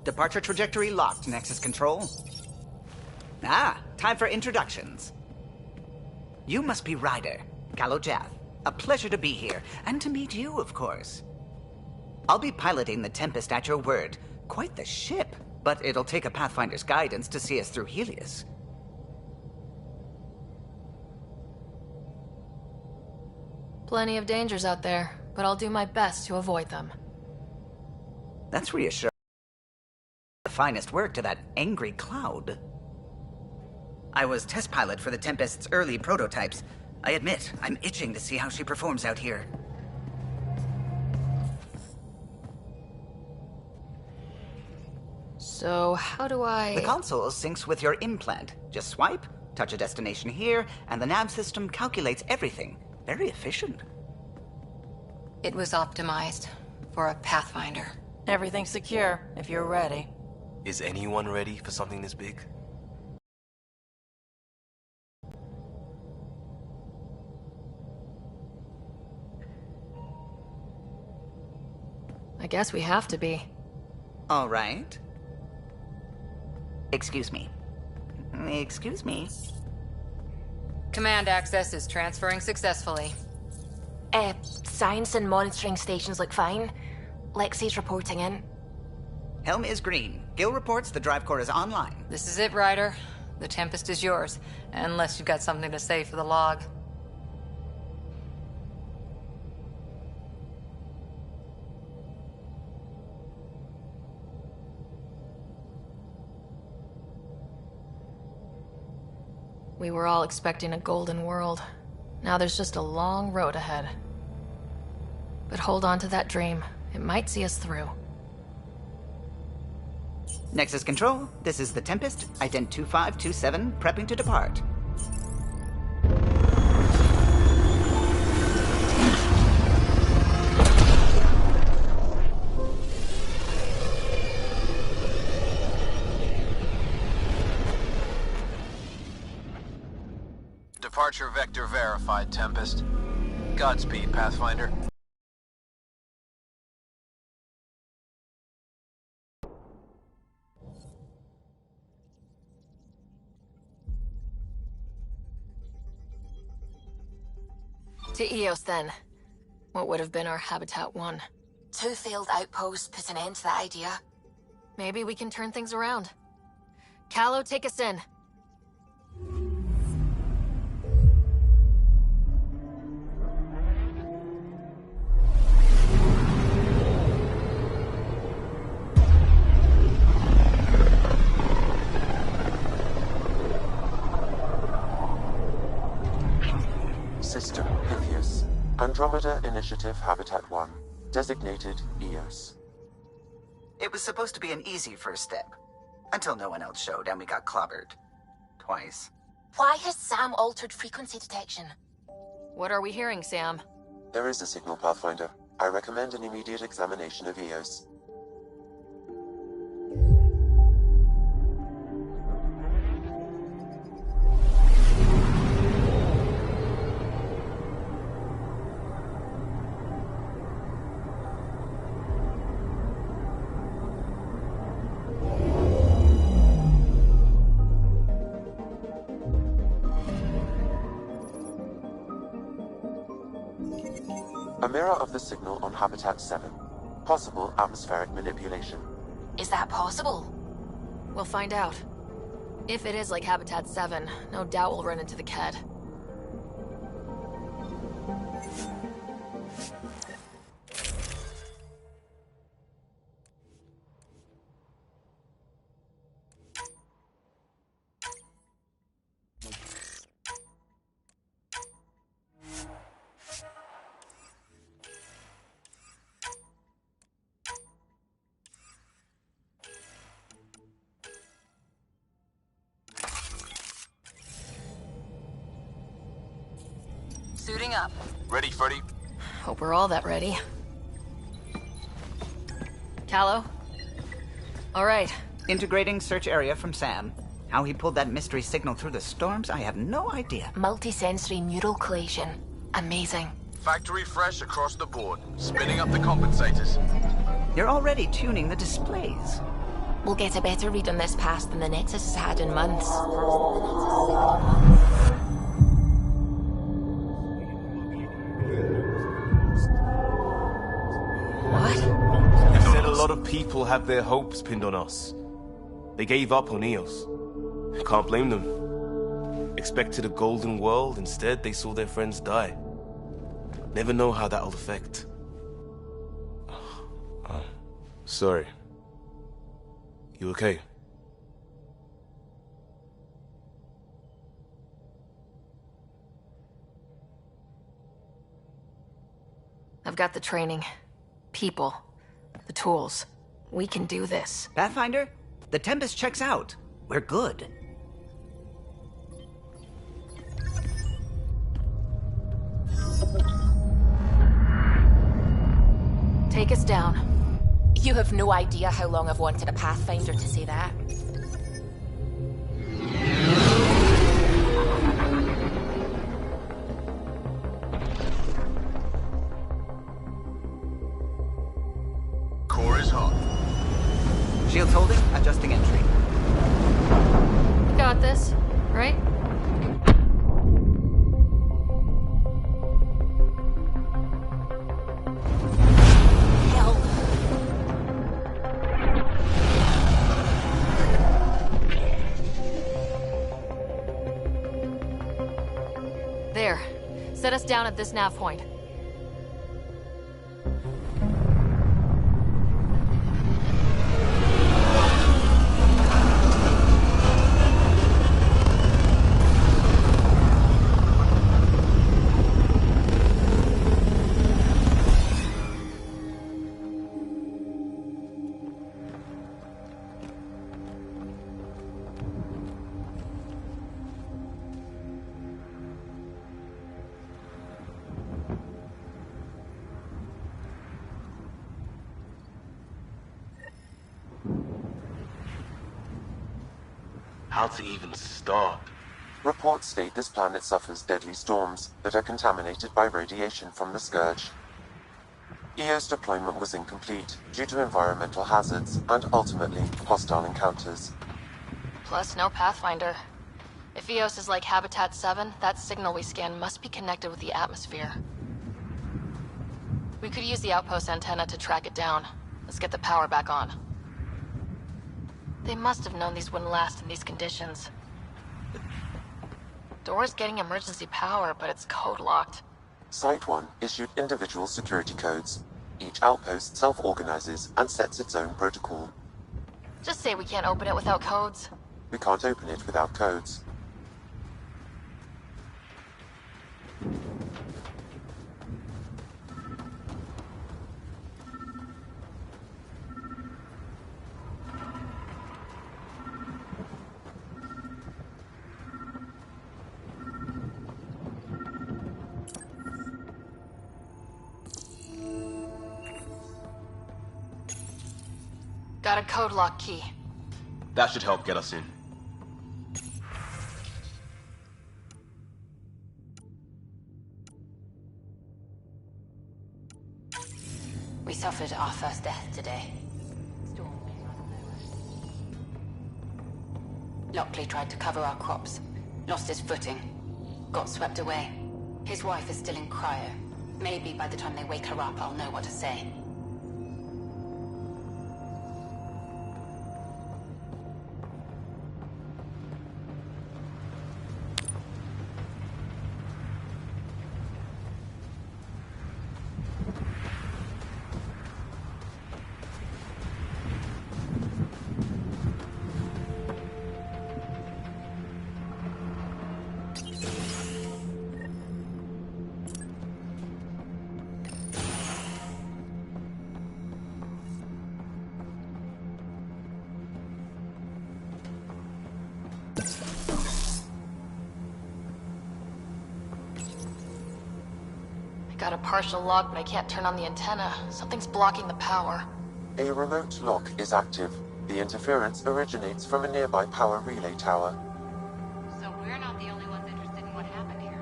Departure trajectory locked, Nexus Control. Ah, time for introductions. You must be Ryder, Kalojath. A pleasure to be here, and to meet you, of course. I'll be piloting the Tempest at your word. Quite the ship, but it'll take a Pathfinder's guidance to see us through Helios. Plenty of dangers out there, but I'll do my best to avoid them. That's reassuring. The finest work to that angry cloud. I was test pilot for the Tempest's early prototypes. I admit, I'm itching to see how she performs out here. So, how do I... The console syncs with your implant. Just swipe, touch a destination here, and the nav system calculates everything. Very efficient. It was optimized for a Pathfinder. Everything's secure, if you're ready. Is anyone ready for something this big? I guess we have to be. All right. Excuse me. Excuse me. Command access is transferring successfully. Science and monitoring stations look fine. Lexi's reporting in. Helm is green. Gil reports the drive core is online. This is it, Ryder. The Tempest is yours, unless you've got something to say for the log. We were all expecting a golden world. Now there's just a long road ahead. But hold on to that dream. It might see us through. Nexus Control, this is the Tempest, ident 2527, prepping to depart. Departure vector verified, Tempest. Godspeed, Pathfinder. To Eos, then. What would have been our Habitat 1. 2 failed outposts put an end to that idea. Maybe we can turn things around. Calo, take us in. System, Pythias. Andromeda Initiative Habitat 1. Designated Eos. It was supposed to be an easy first step. Until no one else showed and we got clobbered. Twice. Why has Sam altered frequency detection? What are we hearing, Sam? There is a signal, Pathfinder. I recommend an immediate examination of Eos. A mirror of the signal on Habitat 7. Possible atmospheric manipulation. Is that possible? We'll find out. If it is like Habitat 7, no doubt we'll run into the Ked. Suiting up. Ready, Freddy? Hope we're all that ready. Calo? All right. Integrating search area from Sam. How he pulled that mystery signal through the storms, I have no idea. Multisensory neural collation. Amazing. Factory fresh across the board. Spinning up the compensators. You're already tuning the displays. we'll get a better read on this past than the Nexus has had in months. What? You said a lot of people have their hopes pinned on us. They gave up on Eos. Can't blame them. Expected a golden world, instead they saw their friends die. Never know how that'll affect. Sorry. You okay? I've got the training, people, the tools. We can do this. Pathfinder, the Tempest checks out. We're good. Take us down. You have no idea how long I've wanted a Pathfinder to say that. Core is hot. Shields holding, adjusting entry. We got this, right? Hell. There. Set us down at this nav point. How to even start? Reports state this planet suffers deadly storms that are contaminated by radiation from the Scourge. EO's deployment was incomplete due to environmental hazards and ultimately hostile encounters. Plus, no Pathfinder. If Eos is like Habitat 7, that signal we scan must be connected with the atmosphere. We could use the outpost antenna to track it down. Let's get the power back on. They must have known these wouldn't last in these conditions. Door's getting emergency power, but it's code-locked. Site 1 issued individual security codes. Each outpost self-organizes and sets its own protocol. Just say we can't open it without codes. We can't open it without codes. Got a code lock key. That should help get us in. We suffered our first death today. Lockley tried to cover our crops, lost his footing, got swept away. His wife is still in cryo. Maybe by the time they wake her up, I'll know what to say. Got a partial lock, but I can't turn on the antenna. Something's blocking the power. A remote lock is active. The interference originates from a nearby power relay tower. So we're not the only ones interested in what happened here.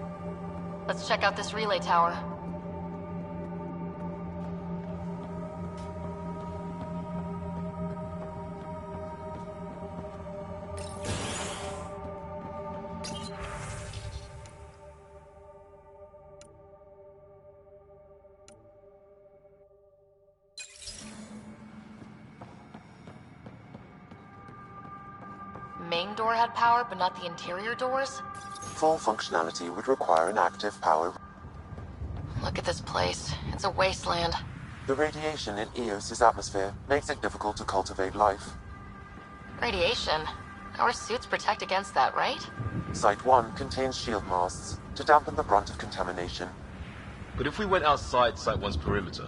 Let's check out this relay tower. main door had power, but not the interior doors? Full functionality would require an active power. Look at this place. It's a wasteland. The radiation in Eos's atmosphere makes it difficult to cultivate life. Radiation? Our suits protect against that, right? Site 1 contains shield masts to dampen the brunt of contamination. But if we went outside Site 1's perimeter?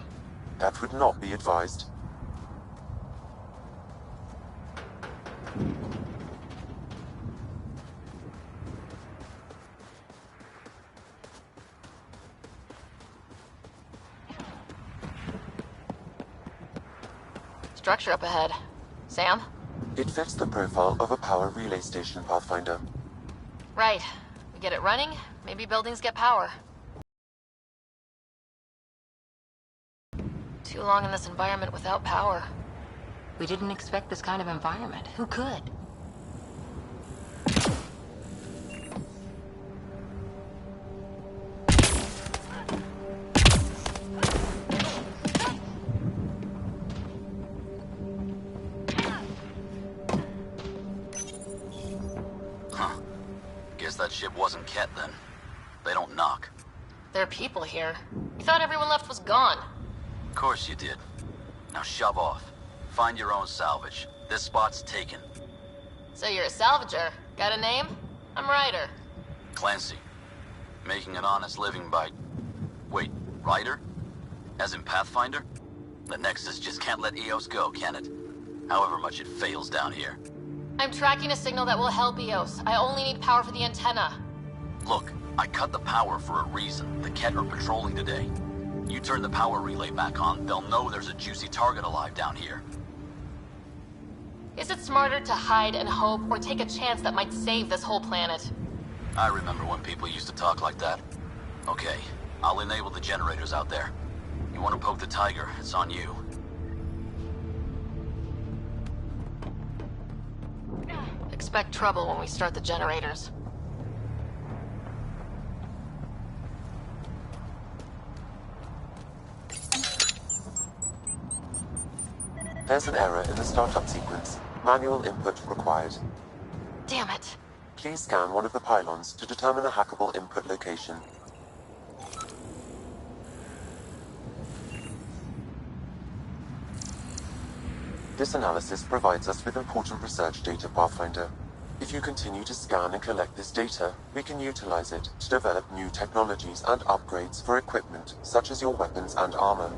That would not be advised. Structure up ahead. Sam? It fits the profile of a power relay station, Pathfinder. Right. We get it running, maybe buildings get power. Too long in this environment without power. We didn't expect this kind of environment. Who could? That ship wasn't Ket then. They don't knock. There are people here. You thought everyone left was gone. Of course you did. Now shove off. Find your own salvage. This spot's taken. So you're a salvager. Got a name? I'm Ryder. Clancy. Making an honest living by... Wait, Ryder? As in Pathfinder? The Nexus just can't let Eos go, can it? However much it fails down here. I'm tracking a signal that will help Eos. I only need power for the antenna. Look, I cut the power for a reason. The Ket are patrolling today. You turn the power relay back on, they'll know there's a juicy target alive down here. Is it smarter to hide and hope, or take a chance that might save this whole planet? I remember when people used to talk like that. Okay, I'll enable the generators out there. You want to poke the tiger, it's on you. Expect trouble when we start the generators. There's an error in the startup sequence. Manual input required. Damn it. Please scan one of the pylons to determine a hackable input location. This analysis provides us with important research data, Pathfinder. If you continue to scan and collect this data, we can utilize it to develop new technologies and upgrades for equipment, such as your weapons and armor.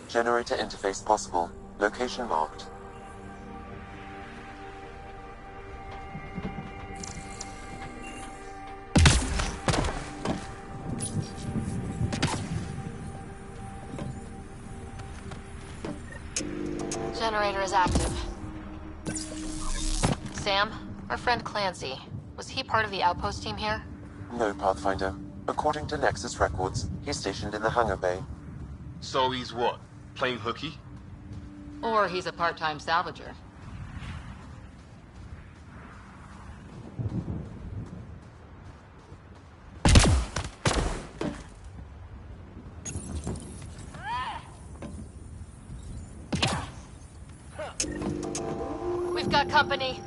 Generator interface possible. Location marked. Generator is active. Sam, our friend Clancy, was he part of the outpost team here? No, Pathfinder. According to Nexus records, he's stationed in the hangar bay. So he's what? Playing hooky? Or he's a part-time salvager. We've got company.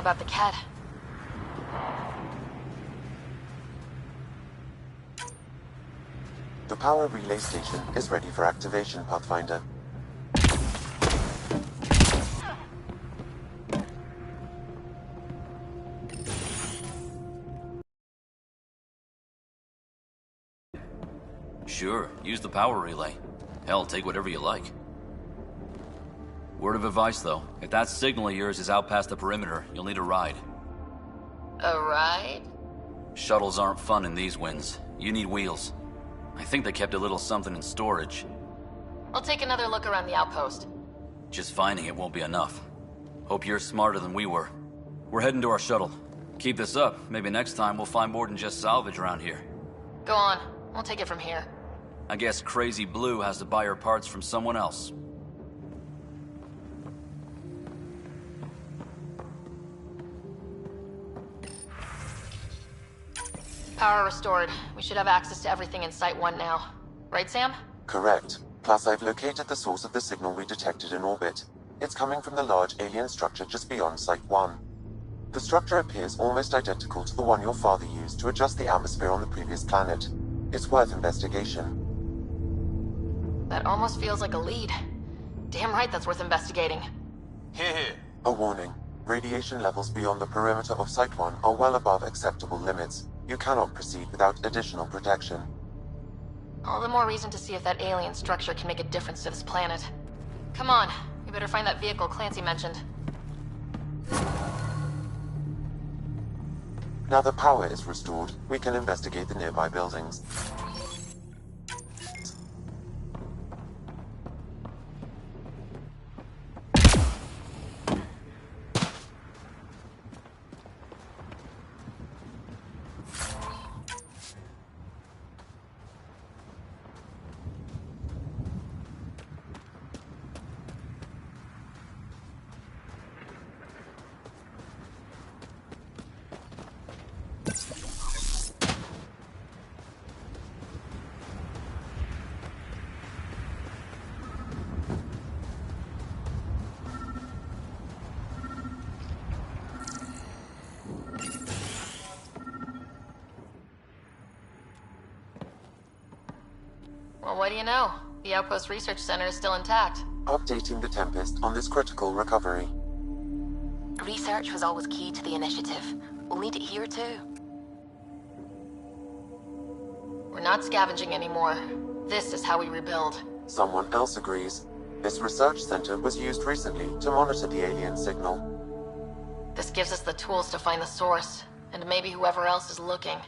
about the cat. The power relay station is ready for activation, Pathfinder. Sure, use the power relay. Hell, take whatever you like. Word of advice, though. If that signal of yours is out past the perimeter, you'll need a ride. A ride? Shuttles aren't fun in these winds. You need wheels. I think they kept a little something in storage. I'll take another look around the outpost. Just finding it won't be enough. Hope you're smarter than we were. We're heading to our shuttle. Keep this up. Maybe next time we'll find more than just salvage around here. Go on. We'll take it from here. I guess Crazy Blue has to buy her parts from someone else. Power restored. We should have access to everything in Site 1 now. Right, Sam? Correct. Plus, I've located the source of the signal we detected in orbit. It's coming from the large alien structure just beyond Site 1. The structure appears almost identical to the one your father used to adjust the atmosphere on the previous planet. It's worth investigation. That almost feels like a lead. Damn right that's worth investigating. Here. A warning. Radiation levels beyond the perimeter of Site 1 are well above acceptable limits. You cannot proceed without additional protection. All the more reason to see if that alien structure can make a difference to this planet. Come on, we better find that vehicle Clancy mentioned. Now the power is restored, we can investigate the nearby buildings. Well, what do you know? The Outpost Research Center is still intact. Updating the Tempest on this critical recovery. Research was always key to the initiative. We'll need it here too. We're not scavenging anymore. This is how we rebuild. Someone else agrees. This research center was used recently to monitor the alien signal. This gives us the tools to find the source, and maybe whoever else is looking.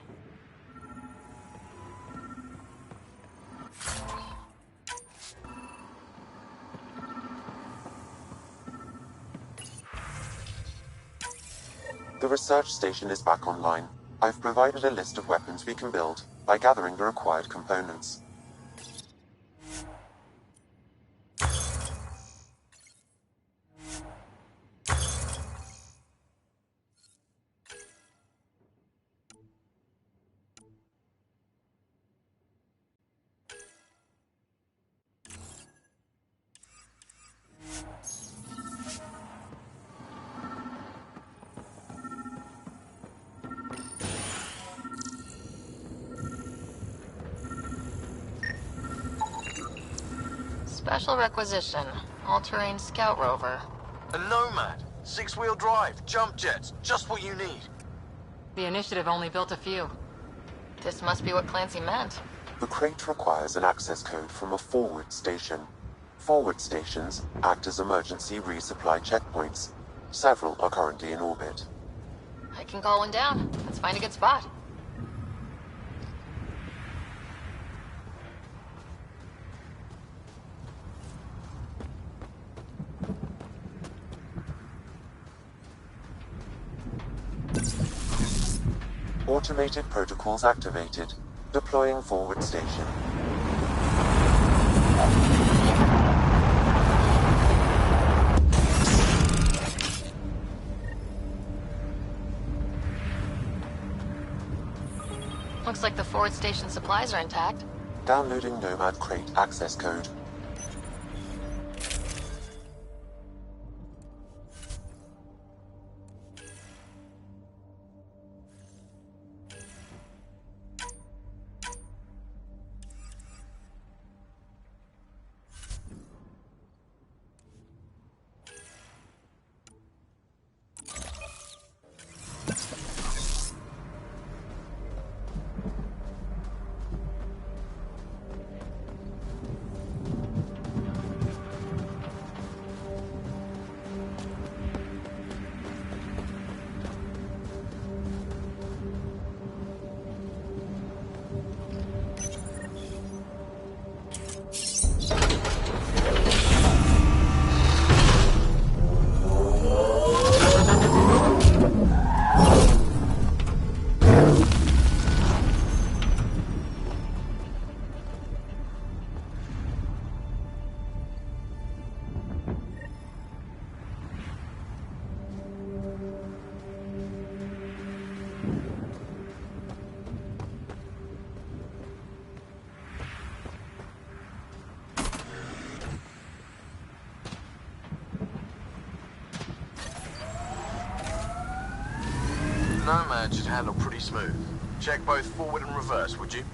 The research station is back online. I've provided a list of weapons we can build by gathering the required components. Special requisition. All-terrain scout rover. A Nomad. 6-wheel drive, jump jets, just what you need. The initiative only built a few. This must be what Clancy meant. The crate requires an access code from a forward station. Forward stations act as emergency resupply checkpoints. Several are currently in orbit. I can call one down. Let's find a good spot. Automated protocols activated. Deploying forward station. Looks like the forward station supplies are intact. Downloading Nomad crate access code. should handle pretty smooth. Check both forward and reverse, would you?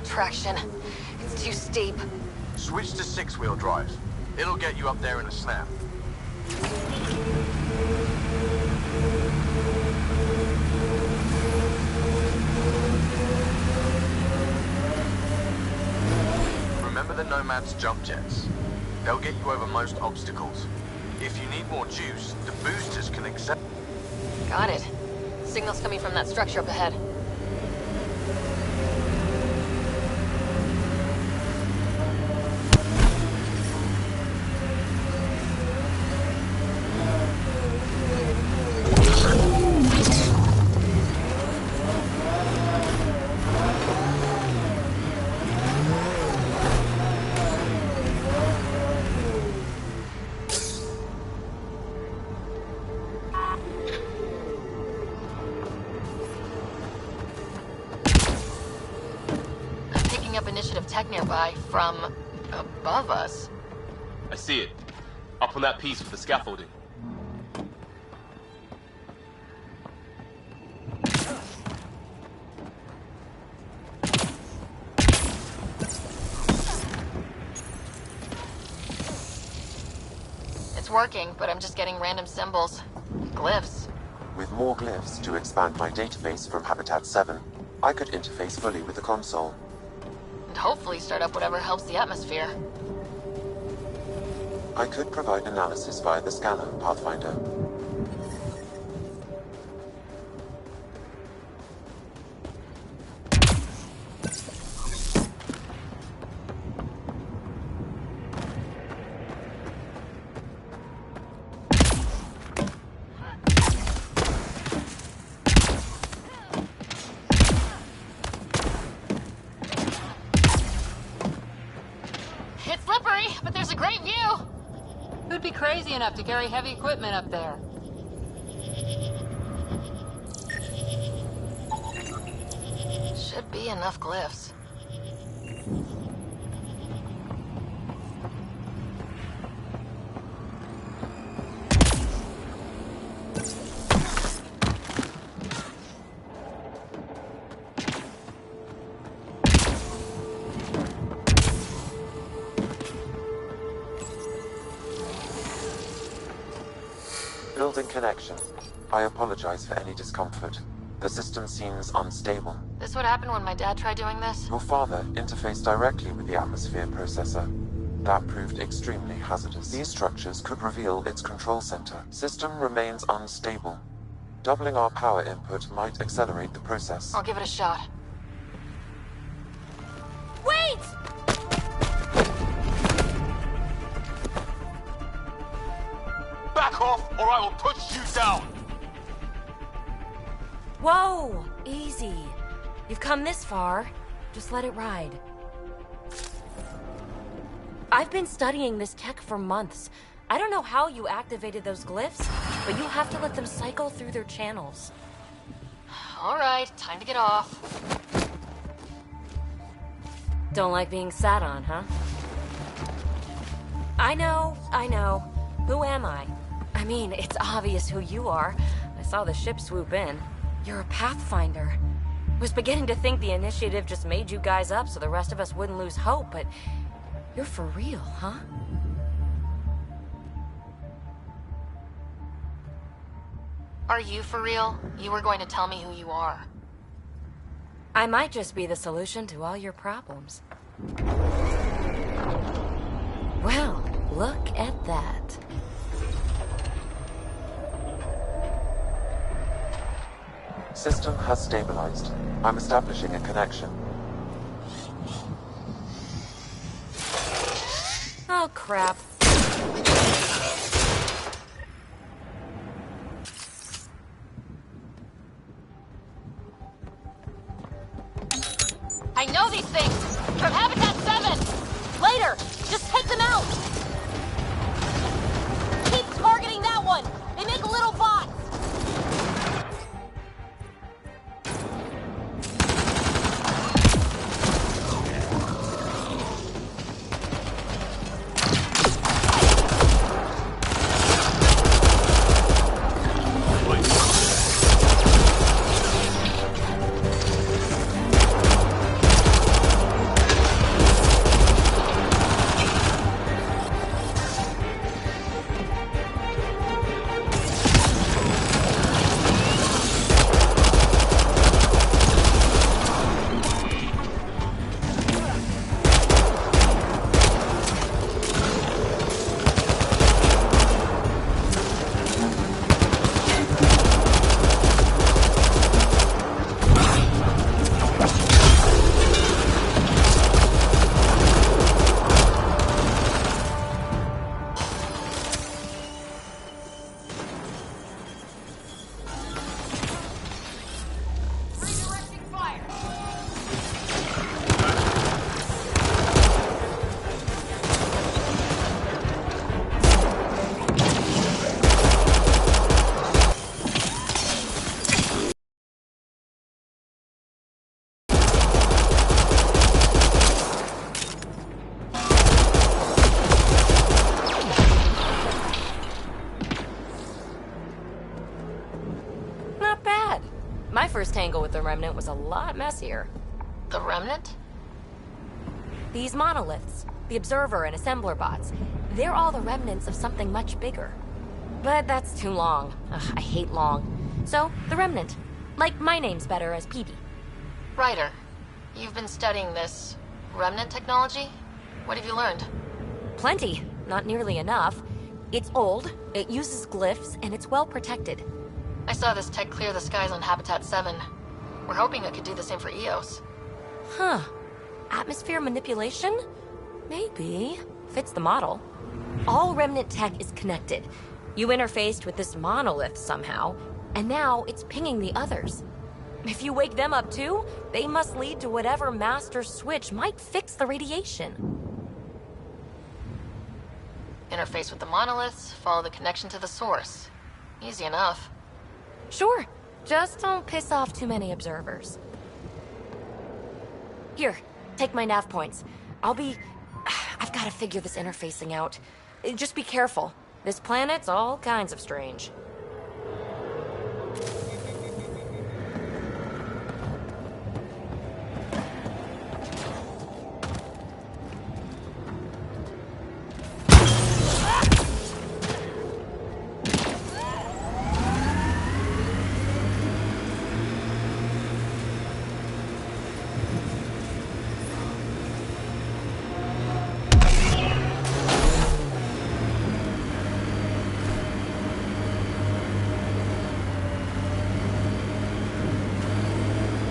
Traction. It's too steep. Switch to 6-wheel drive. It'll get you up there in a snap. Remember the Nomad's jump jets? They'll get you over most obstacles. If you need more juice, the boosters can accept... Got it. Signal's coming from that structure up ahead. Up initiative tech nearby from above us. I see it. Up on that piece with the scaffolding. It's working, but I'm just getting random symbols. Glyphs. With more glyphs to expand my database from Habitat 7, I could interface fully with the console. And hopefully start up whatever helps the atmosphere. I could provide analysis via the scanner, Pathfinder. But there's a great view! Who'd be crazy enough to carry heavy equipment up there? Should be enough glyphs. Building connection. I apologize for any discomfort. The system seems unstable. This would happen when my dad tried doing this? Your father interfaced directly with the atmosphere processor. That proved extremely hazardous. These structures could reveal its control center. System remains unstable. Doubling our power input might accelerate the process. I'll give it a shot. Wait! Back off, or I will push you down! Whoa! Easy. You've come this far. Just let it ride. I've been studying this tech for months. I don't know how you activated those glyphs, but you have to let them cycle through their channels. All right, time to get off. Don't like being sat on, huh? I know. Who am I? I mean, it's obvious who you are. I saw the ship swoop in. You're a Pathfinder. Was beginning to think the initiative just made you guys up so the rest of us wouldn't lose hope, but you're for real, huh? Are you for real? You were going to tell me who you are. I might just be the solution to all your problems. Well, look at that. System has stabilized. I'm establishing a connection. Oh, crap. I know these things! From Habitat 7! Later! Just take them out! Keep targeting that one! They make little bots! My first tangle with the Remnant was a lot messier. The Remnant? These monoliths, the Observer and Assembler bots, they're all the remnants of something much bigger. But that's too long. Ugh, I hate long. So, the Remnant. Like, my name's better as Peebee. Ryder, you've been studying this Remnant technology? What have you learned? Plenty. Not nearly enough. It's old, it uses glyphs, and it's well protected. I saw this tech clear the skies on Habitat 7. We're hoping it could do the same for EOS. Huh. Atmosphere manipulation? Maybe. Fits the model. All Remnant tech is connected. You interfaced with this monolith somehow, and now it's pinging the others. If you wake them up too, they must lead to whatever master switch might fix the radiation. Interface with the monoliths, follow the connection to the source. Easy enough. Sure. Just don't piss off too many observers. Here, take my nav points. I've got to figure this interfacing out. Just be careful. This planet's all kinds of strange.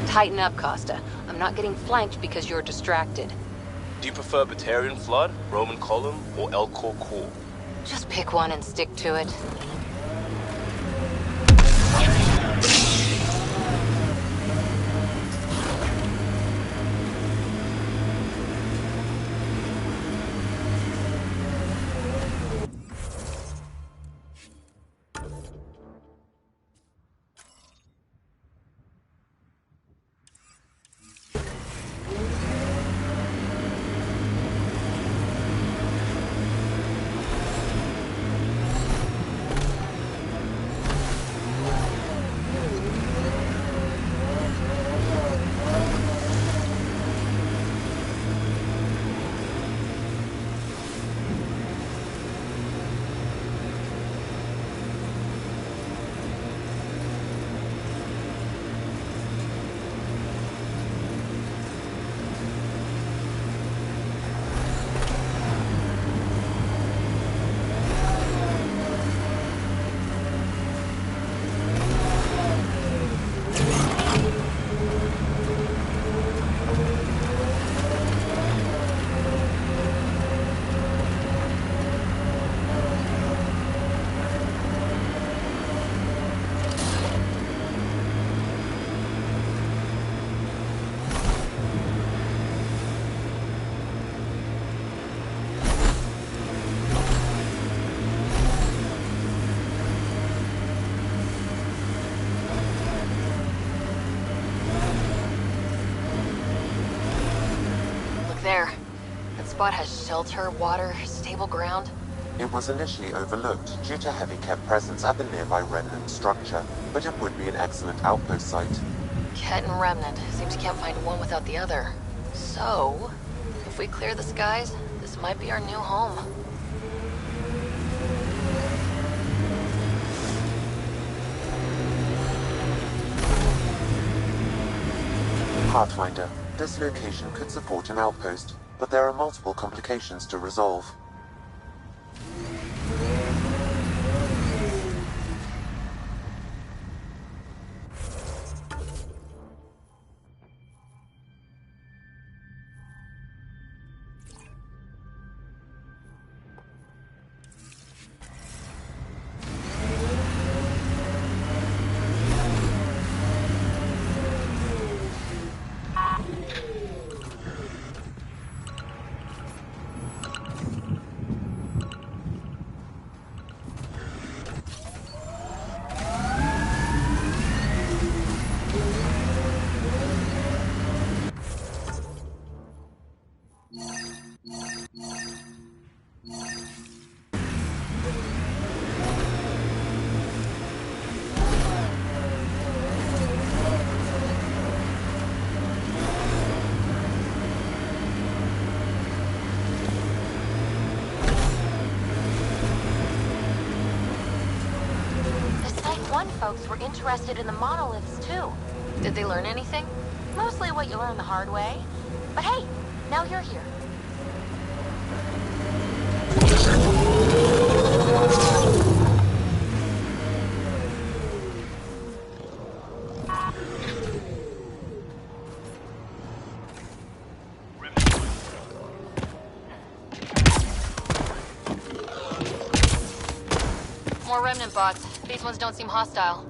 Tighten up, Costa. I'm not getting flanked because you're distracted. Do you prefer Batarian Flood, Roman Column, or Elcor Core? Just pick one and stick to it. spot has shelter, water, stable ground? It was initially overlooked due to heavy kept presence at the nearby Remnant structure, but it would be an excellent outpost site. Ket and Remnant. Seems you can't find one without the other. So, if we clear the skies, this might be our new home. Pathfinder, this location could support an outpost, but there are multiple complications to resolve. Folks were interested in the monoliths, too. Did they learn anything? Mostly what you learn the hard way. But hey, now you're here. More Remnant bots. These ones don't seem hostile.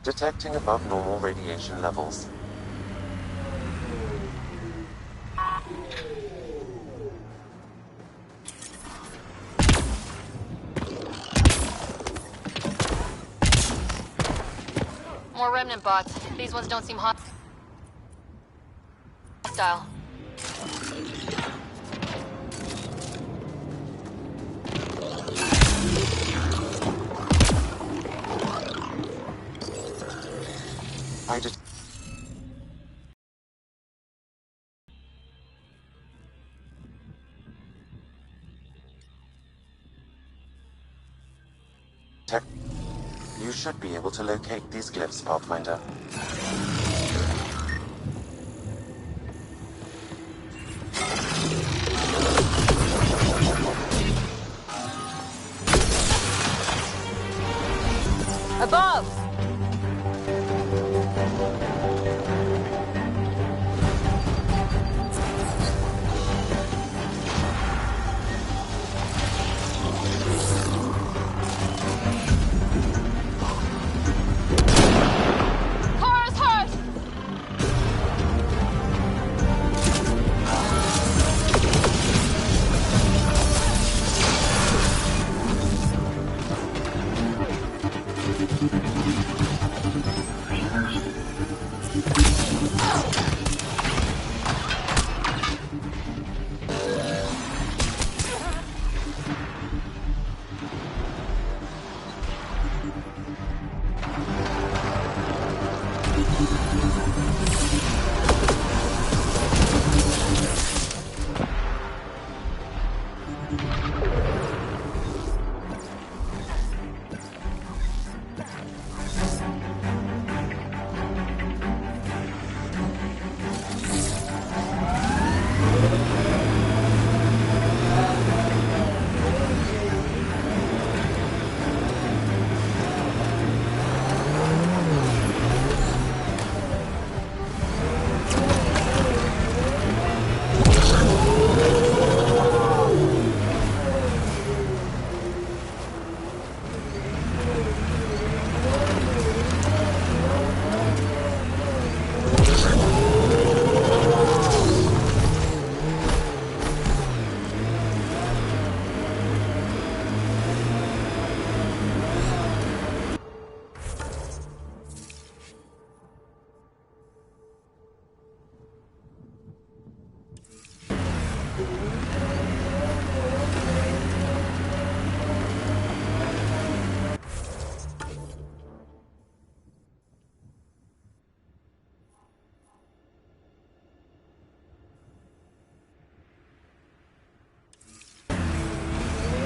Detecting above normal radiation levels. More Remnant bots. These ones don't seem hostile. You should be able to locate these glyphs, Pathfinder. Above!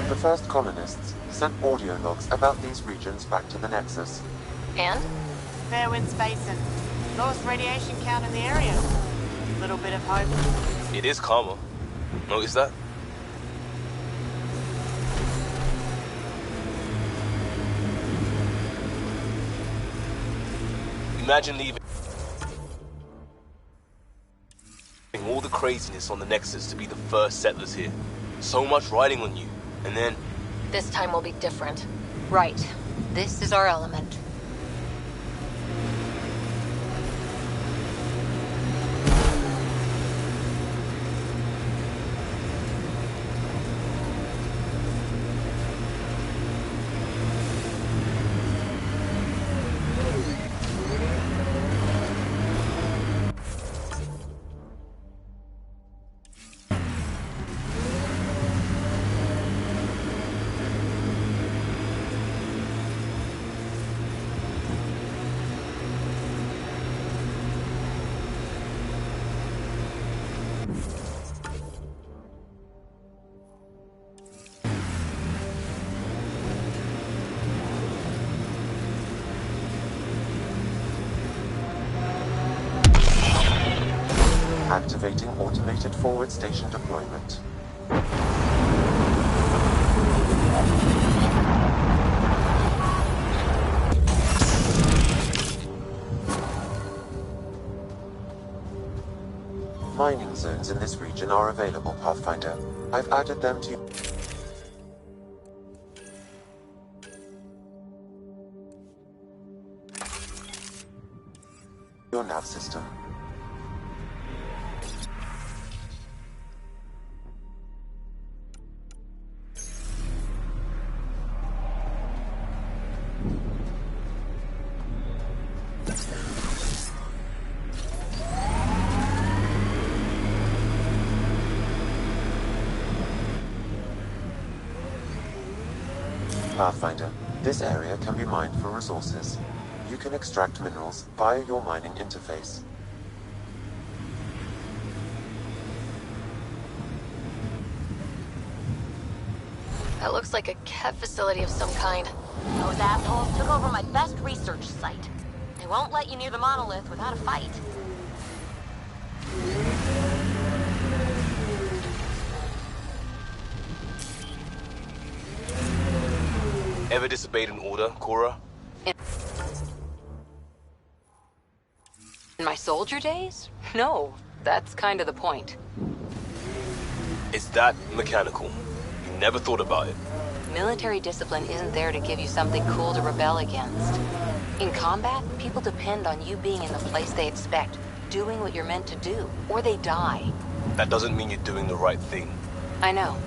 The first colonists sent audio logs about these regions back to the Nexus. And? Fair winds basin. Lowest radiation count in the area. Little bit of hope. It is calmer. Notice that? Imagine leaving all the craziness on the Nexus to be the first settlers here. So much riding on you, and then... This time will be different. Right. This is our element. Activating automated forward station deployment. Mining zones in this region are available, Pathfinder. I've added them to your nav system. Pathfinder, this area can be mined for resources. You can extract minerals via your mining interface. That looks like a Kev facility of some kind. Those assholes took over my best research site. They won't let you near the monolith without a fight. Ever disobeyed an order, Cora? In my soldier days? No, that's kind of the point. It's that mechanical. You never thought about it. Military discipline isn't there to give you something cool to rebel against. In combat, people depend on you being in the place they expect, doing what you're meant to do, or they die. That doesn't mean you're doing the right thing. I know.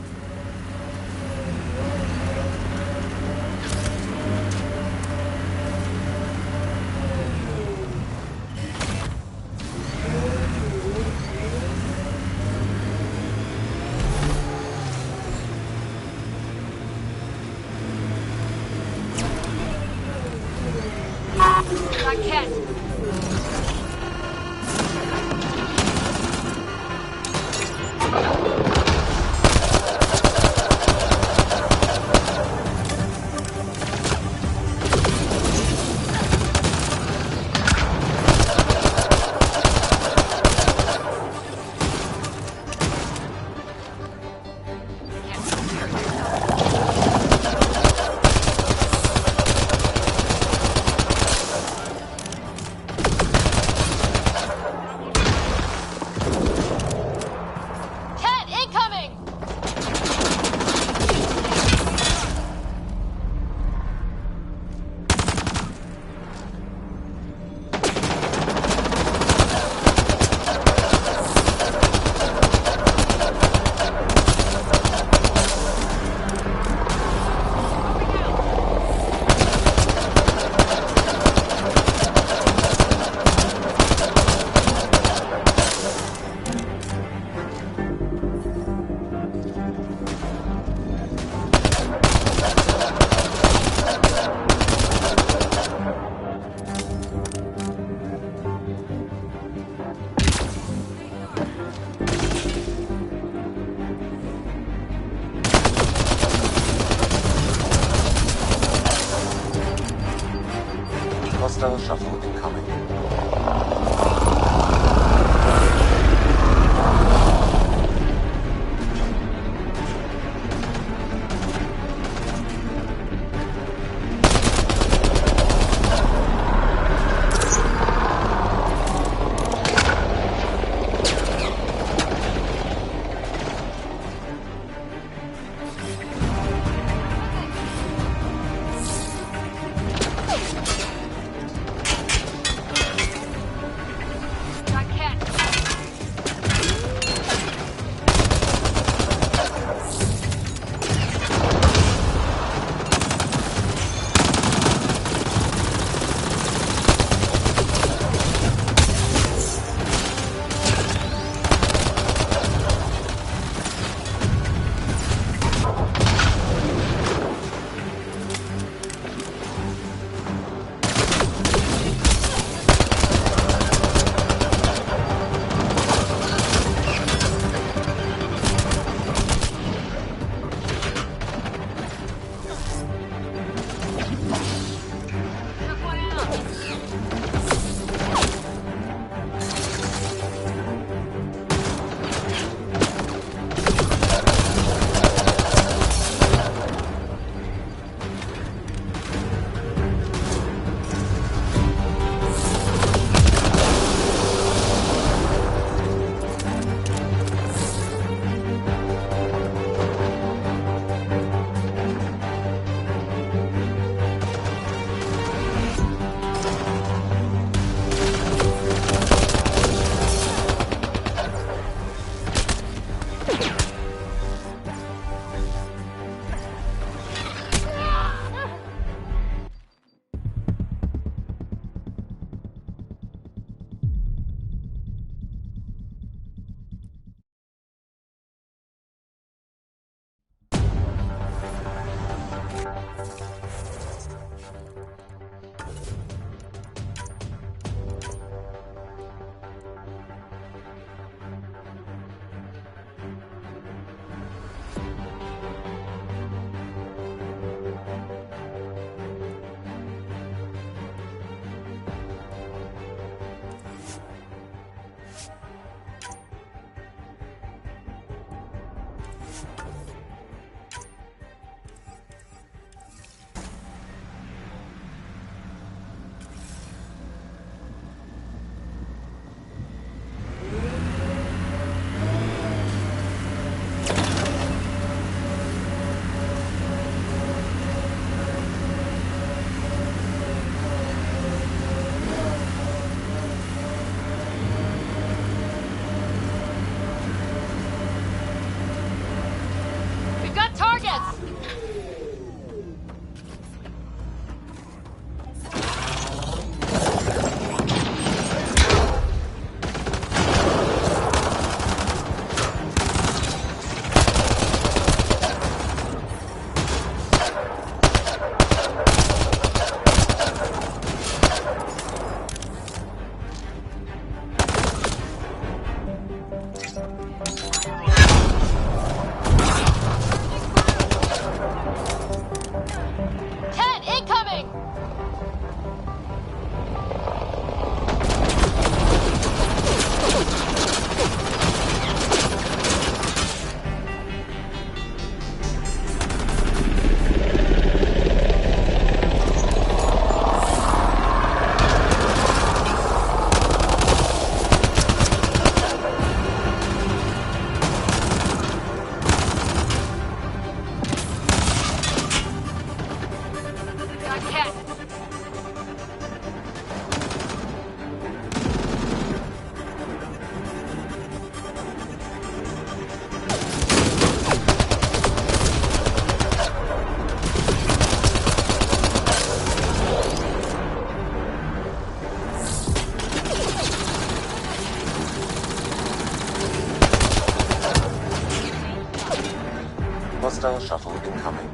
Hostile shuttle incoming.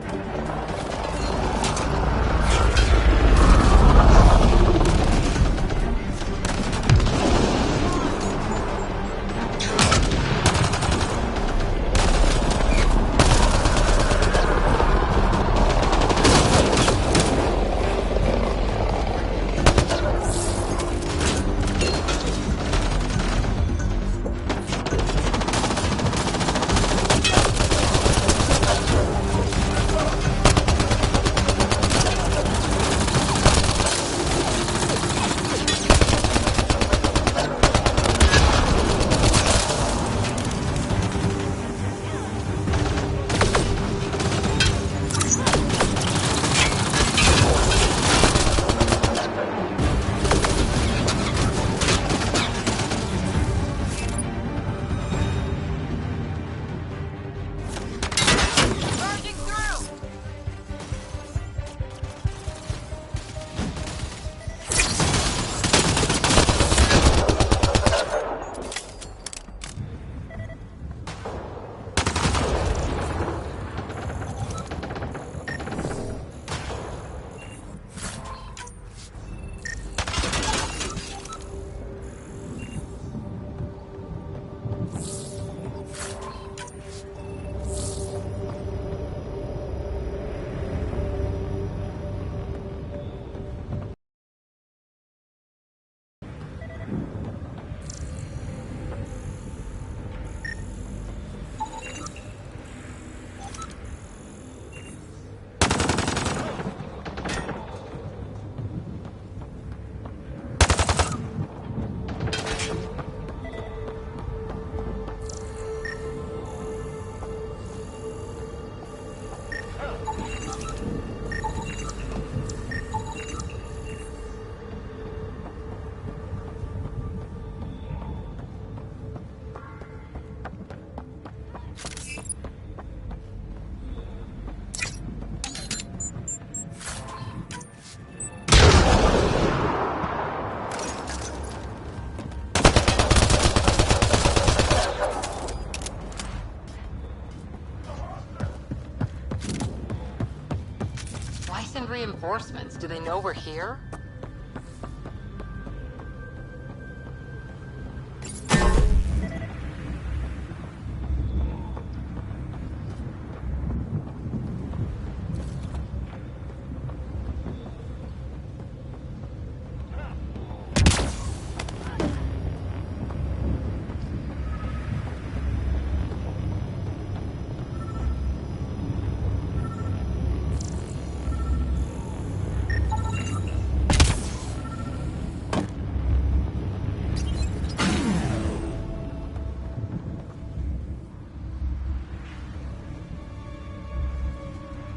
Reinforcements? Do they know we're here?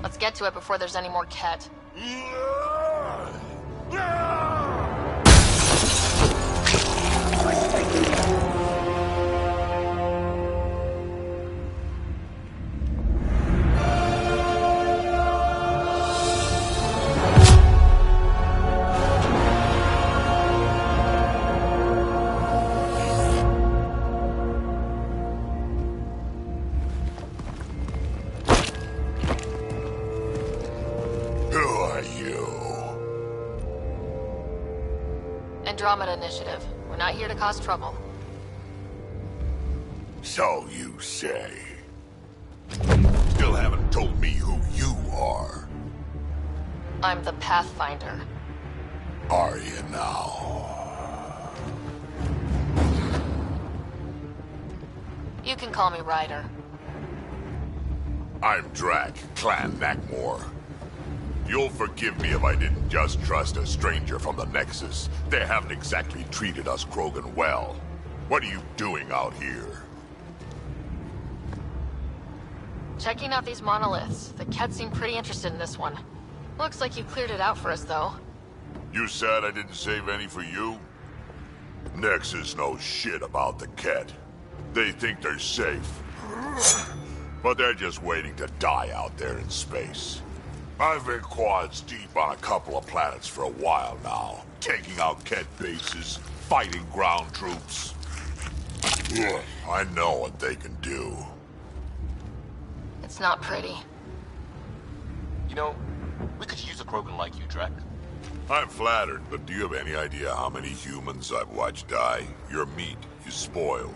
Let's get to it before there's any more Ket. Andromeda Initiative. We're not here to cause trouble. So you say. Still haven't told me who you are. I'm the Pathfinder. Are you now? You can call me Ryder. I'm Drac, Clan Nakmor. You'll forgive me if I didn't just trust a stranger from the Nexus. They haven't exactly treated us Krogan well. What are you doing out here? Checking out these monoliths. The Ket seem pretty interested in this one. Looks like you cleared it out for us, though. You said I didn't save any for you? Nexus knows shit about the Ket. They think they're safe. But they're just waiting to die out there in space. I've been quads deep on a couple of planets for a while now, taking out Ket bases, fighting ground troops. I know what they can do. It's It's not pretty. You know, we could use a Krogan like you, Drek. I'm flattered, but do you have any idea how many humans I've watched die? Your meat is spoiled.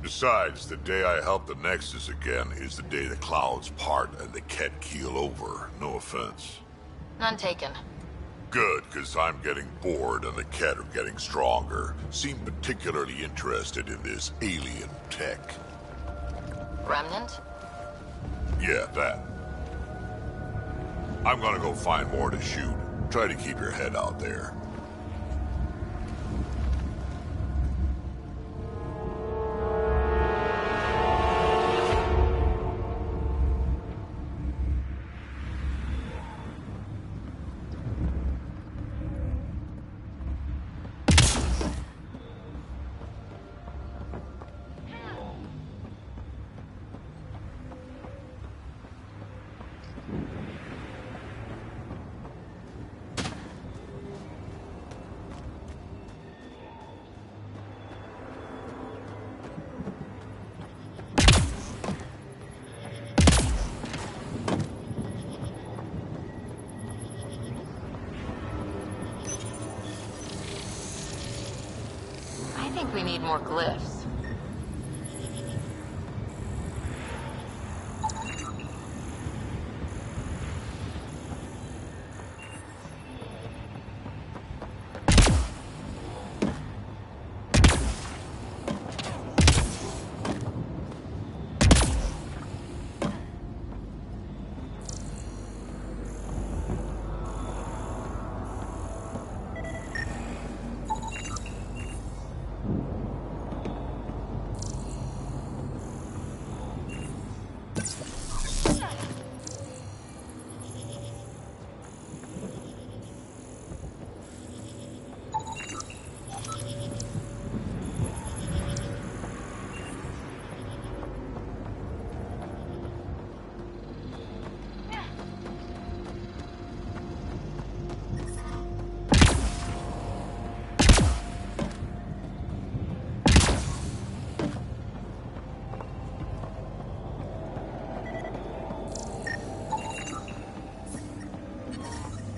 Besides, the day I help the Nexus again is the day the clouds part and the Ket keel over. No offense. None taken. Good, because I'm getting bored and the Ket are getting stronger. Seem particularly interested in this alien tech. Remnant? Yeah, that. I'm gonna go find more to shoot. Try to keep your head out there. I think we need more glyphs.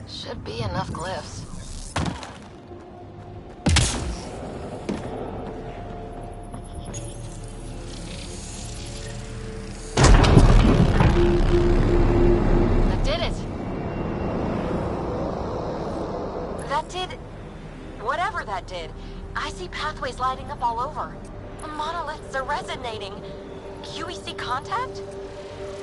Should be enough glyphs. That did it! That did... whatever that did. I see pathways lighting up all over. The monoliths are resonating. QEC contact?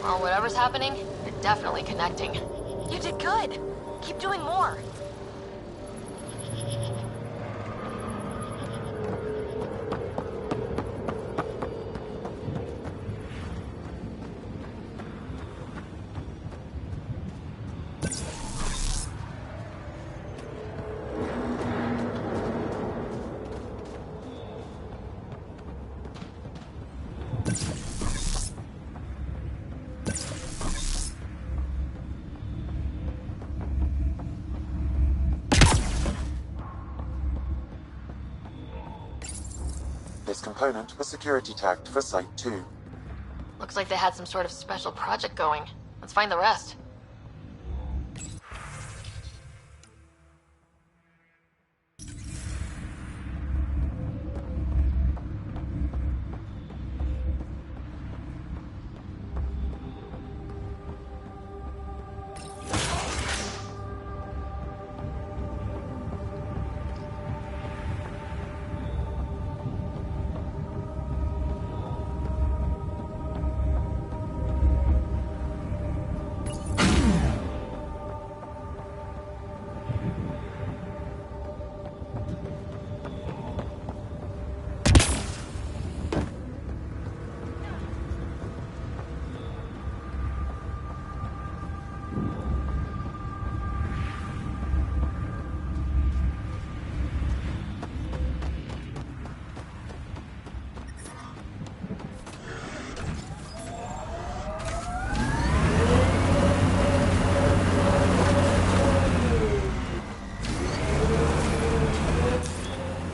Or whatever's happening, you're definitely connecting. You did good. Keep doing more. This component was security tagged for Site 2. Looks like they had some sort of special project going. Let's find the rest.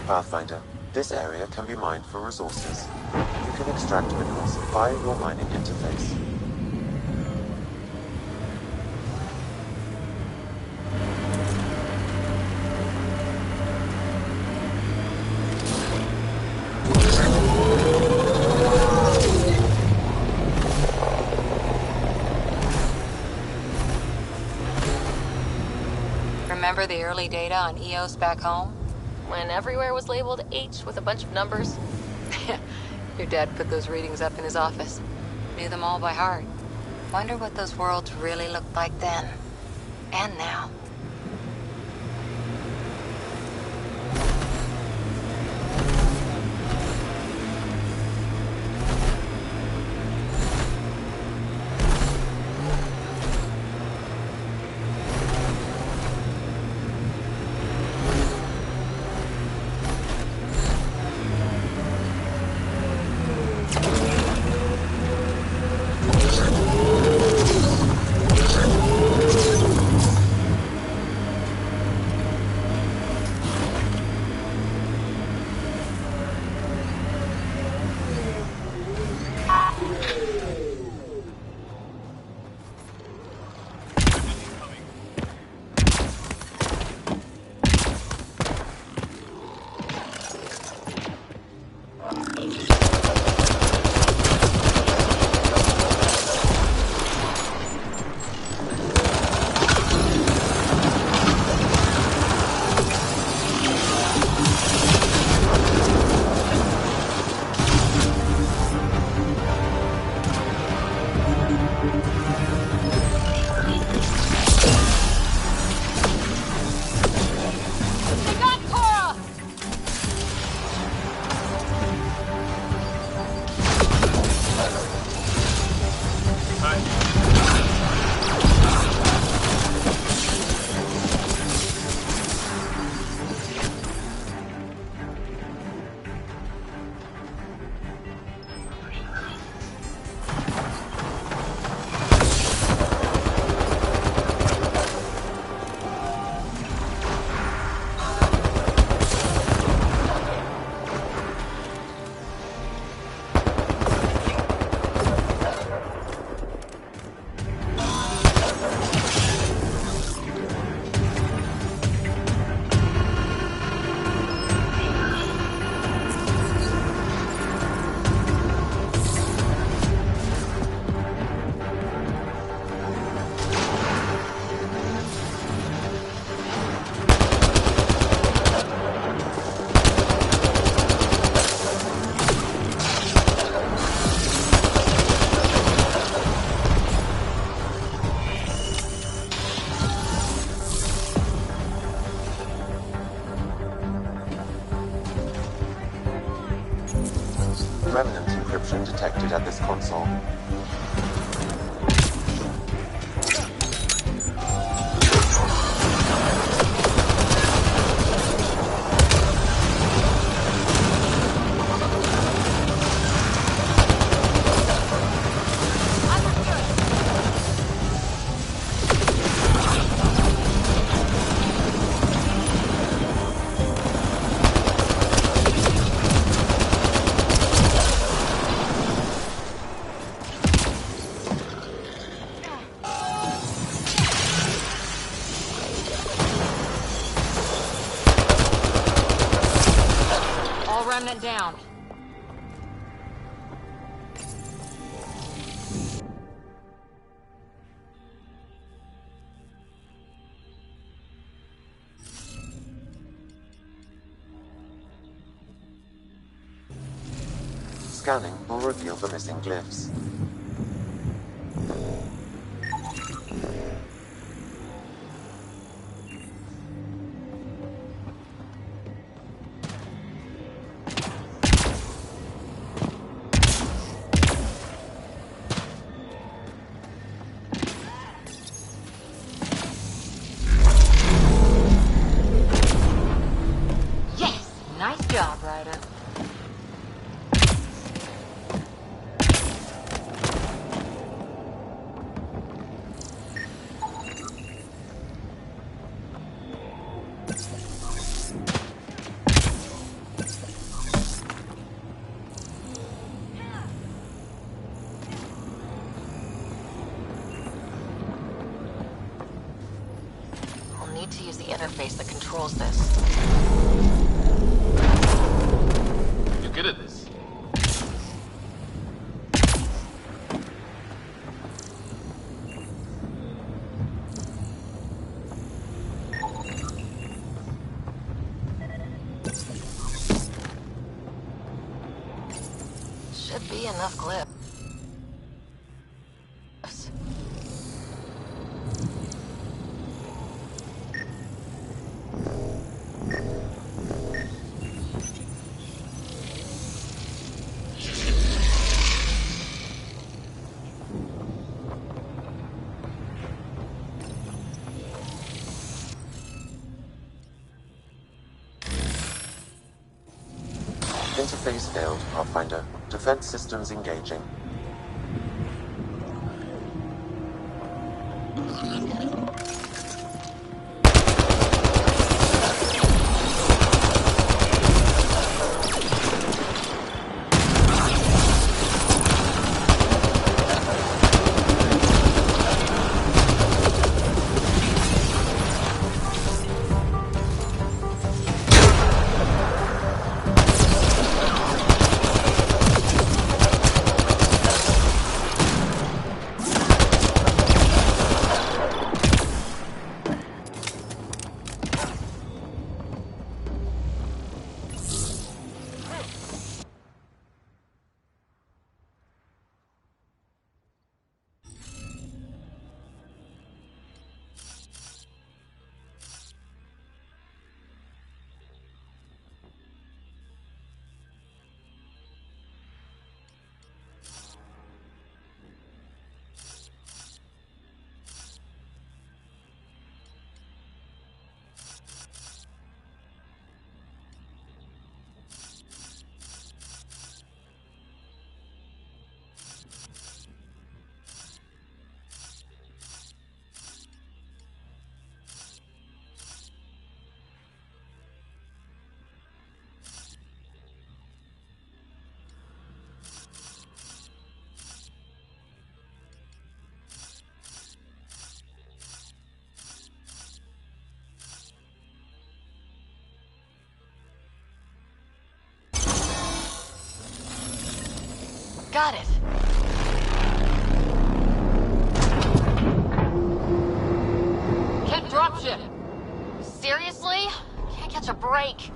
Pathfinder, this area can be mined for resources. You can extract minerals via your mining interface. Remember the early data on EOS back home? When everywhere was labeled H with a bunch of numbers. Your dad put those readings up in his office. Knew them all by heart. Wonder what those worlds really looked like then. And now. Remnant encryption detected at this console. Remnant down. Scanning will reveal the missing glyphs. Nice job, Ryder. I'll need to use the interface that controls this. You're good at this. Should be enough glyphs. Interface failed, Pathfinder. Defense systems engaging. Got it. Hit dropship. Seriously? Can't catch a break.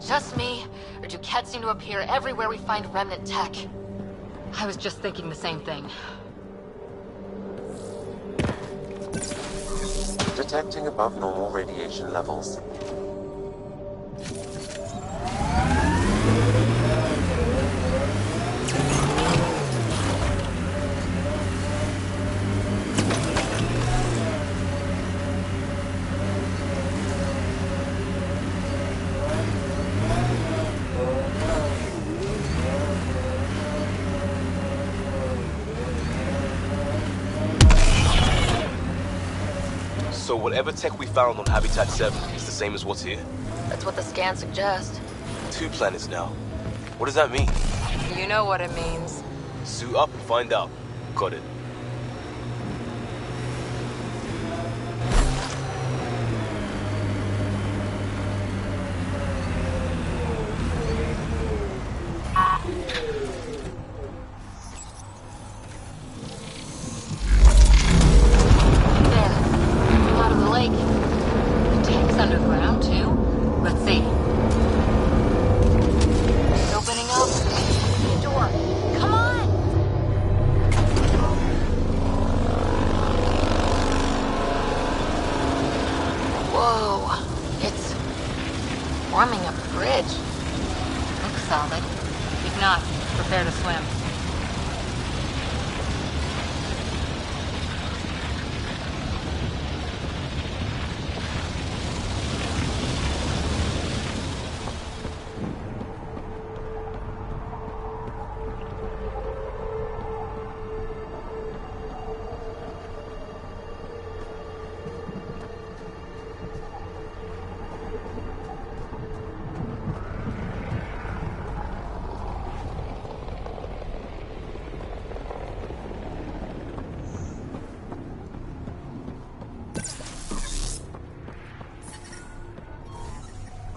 Just me, or do Kett seem to appear everywhere we find remnant tech? I was just thinking the same thing. Detecting above normal radiation levels. So whatever tech we found on Habitat 7 is the same as what's here? That's what the scans suggest. 2 planets now. What does that mean? You know what it means. Suit up and find out. Got it.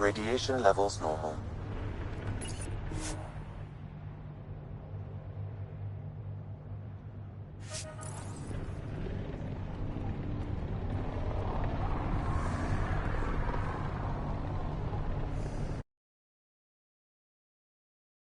Radiation levels normal.